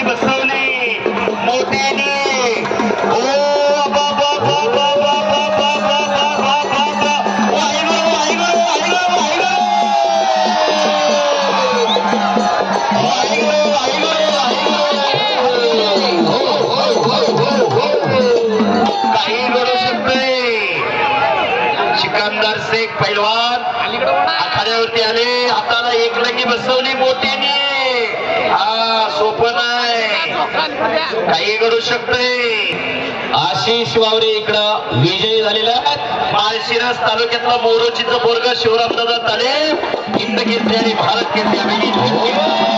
बसवली मोठ्याने काही घडू शकते सिकंदर शेख पैलवान आखाड्यावरती आले हाताला एक लंगी बसवली मोठ्याने हा सोपं नाही काही घडू शकते आशिष वावरे इकडं विजयी झालेला माळशिरस तालुक्यातला मोरोचीचं पोरग शिवरामदादा ताले हिंद केसरी आणि भारत केसरी